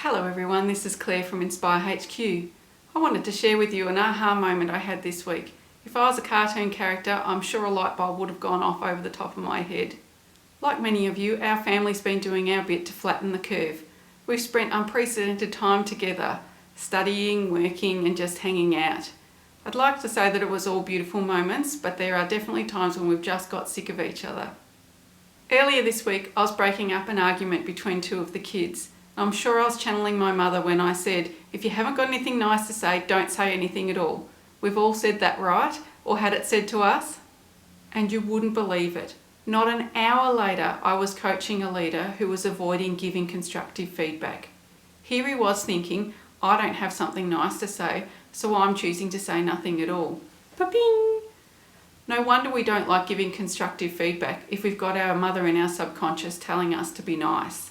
Hello everyone, this is Claire from Inspire HQ. I wanted to share with you an aha moment I had this week. If I was a cartoon character, I'm sure a light bulb would have gone off over the top of my head. Like many of you, our family's been doing our bit to flatten the curve. We've spent unprecedented time together, studying, working and just hanging out. I'd like to say that it was all beautiful moments, but there are definitely times when we've just got sick of each other. Earlier this week, I was breaking up an argument between two of the kids. I'm sure I was channeling my mother when I said, if you haven't got anything nice to say, don't say anything at all. We've all said that, right? Or had it said to us? And you wouldn't believe it. Not an hour later, I was coaching a leader who was avoiding giving constructive feedback. Here he was thinking, I don't have something nice to say, so I'm choosing to say nothing at all. Ba-bing! No wonder we don't like giving constructive feedback if we've got our mother in our subconscious telling us to be nice.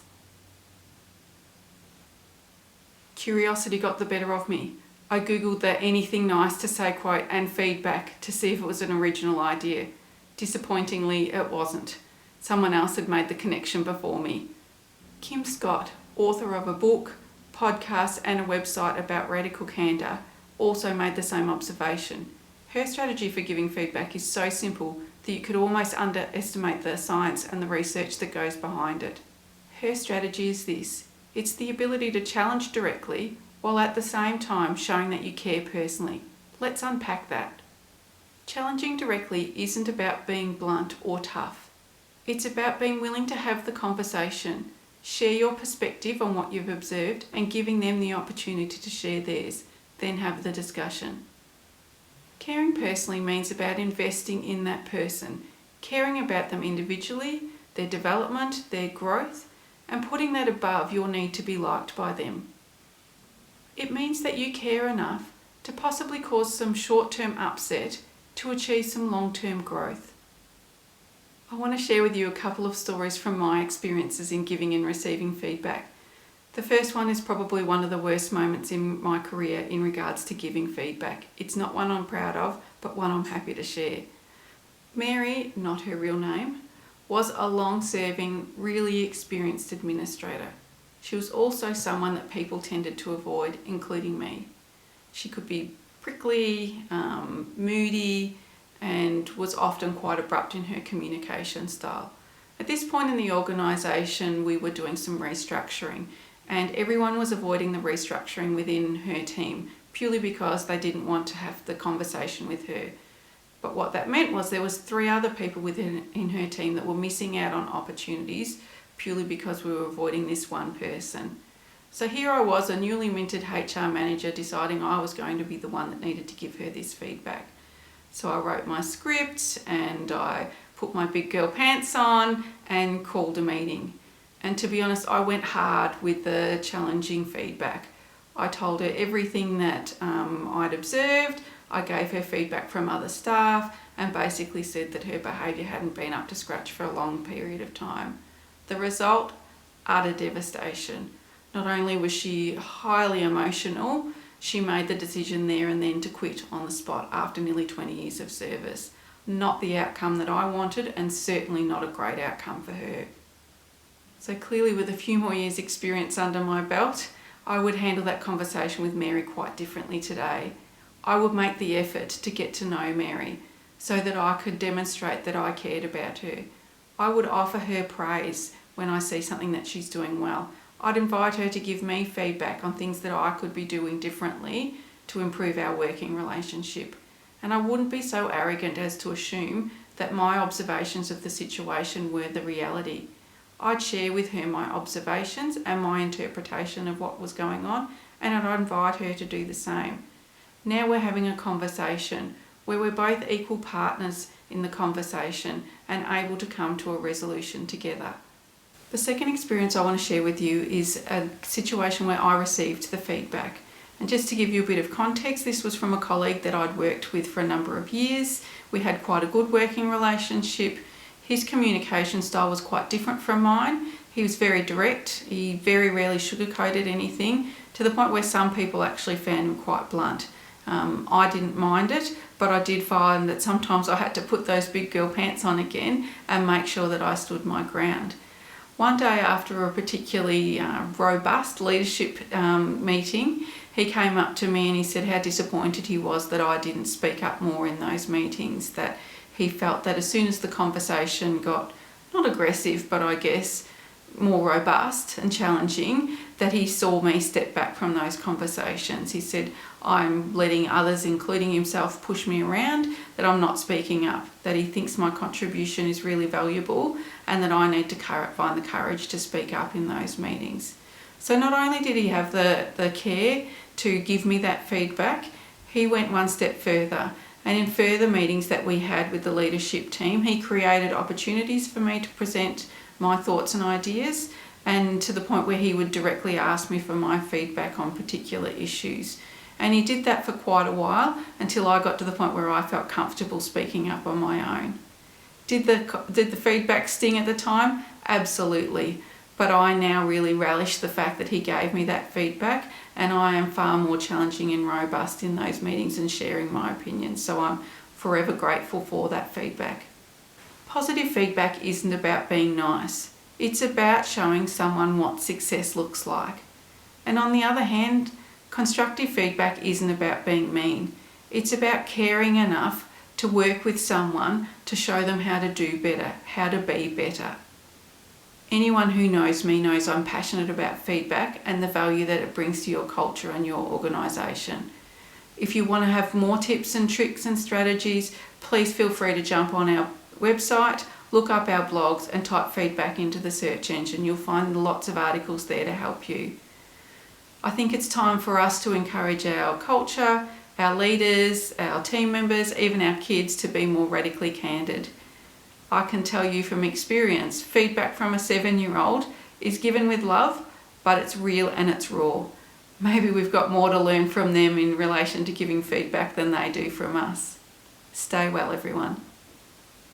Curiosity got the better of me. I googled the anything nice to say quote and feedback to see if it was an original idea. Disappointingly, it wasn't. Someone else had made the connection before me. Kim Scott, author of a book, podcast and a website about radical candour, also made the same observation. Her strategy for giving feedback is so simple that you could almost underestimate the science and the research that goes behind it. Her strategy is this. It's the ability to challenge directly while at the same time showing that you care personally. Let's unpack that. Challenging directly isn't about being blunt or tough. It's about being willing to have the conversation, share your perspective on what you've observed and giving them the opportunity to share theirs, then have the discussion. Caring personally means about investing in that person, caring about them individually, their development, their growth, and putting that above your need to be liked by them. It means that you care enough to possibly cause some short-term upset to achieve some long-term growth. I want to share with you a couple of stories from my experiences in giving and receiving feedback. The first one is probably one of the worst moments in my career in regards to giving feedback. It's not one I'm proud of, but one I'm happy to share. Mary, not her real name, was a long-serving, really experienced administrator. She was also someone that people tended to avoid, including me. She could be prickly, moody, and was often quite abrupt in her communication style. At this point in the organisation, we were doing some restructuring, and everyone was avoiding the restructuring within her team purely because they didn't want to have the conversation with her. But what that meant was there was 3 other people in her team that were missing out on opportunities purely because we were avoiding this one person. So here I was, a newly minted HR manager, deciding I was going to be the one that needed to give her this feedback. So I wrote my script and I put my big girl pants on and called a meeting. And to be honest, I went hard with the challenging feedback. I told her everything that I'd observed. I gave her feedback from other staff and basically said that her behaviour hadn't been up to scratch for a long period of time. The result? Utter devastation. Not only was she highly emotional, she made the decision there and then to quit on the spot after nearly 20 years of service. Not the outcome that I wanted and certainly not a great outcome for her. So clearly with a few more years experience under my belt, I would handle that conversation with Mary quite differently today. I would make the effort to get to know Mary so that I could demonstrate that I cared about her. I would offer her praise when I see something that she's doing well. I'd invite her to give me feedback on things that I could be doing differently to improve our working relationship. And I wouldn't be so arrogant as to assume that my observations of the situation were the reality. I'd share with her my observations and my interpretation of what was going on, and I'd invite her to do the same. Now we're having a conversation where we're both equal partners in the conversation and able to come to a resolution together. The second experience I want to share with you is a situation where I received the feedback. And just to give you a bit of context, this was from a colleague that I'd worked with for a number of years. We had quite a good working relationship. His communication style was quite different from mine. He was very direct. He very rarely sugarcoated anything, to the point where some people actually found him quite blunt. I didn't mind it, but I did find that sometimes I had to put those big girl pants on again and make sure that I stood my ground. One day after a particularly robust leadership meeting, he came up to me and he said how disappointed he was that I didn't speak up more in those meetings, that he felt that as soon as the conversation got not aggressive, but I guess more robust and challenging, that he saw me step back from those conversations. He said, I'm letting others, including himself, push me around, that I'm not speaking up, that he thinks my contribution is really valuable and that I need to find the courage to speak up in those meetings. So not only did he have the care to give me that feedback, he went one step further. And in further meetings that we had with the leadership team, he created opportunities for me to present my thoughts and ideas, and to the point where he would directly ask me for my feedback on particular issues. And he did that for quite a while until I got to the point where I felt comfortable speaking up on my own. Did the feedback sting at the time? Absolutely. But I now really relish the fact that he gave me that feedback, and I am far more challenging and robust in those meetings and sharing my opinions. So I'm forever grateful for that feedback. Positive feedback isn't about being nice. It's about showing someone what success looks like. And on the other hand, constructive feedback isn't about being mean. It's about caring enough to work with someone to show them how to do better, how to be better. Anyone who knows me knows I'm passionate about feedback and the value that it brings to your culture and your organisation. If you want to have more tips and tricks and strategies, please feel free to jump on our website, look up our blogs and type feedback into the search engine. You'll find lots of articles there to help you. I think it's time for us to encourage our culture, our leaders, our team members, even our kids to be more radically candid. I can tell you from experience, feedback from a 7-year-old is given with love, but it's real and it's raw. Maybe we've got more to learn from them in relation to giving feedback than they do from us. Stay well, everyone.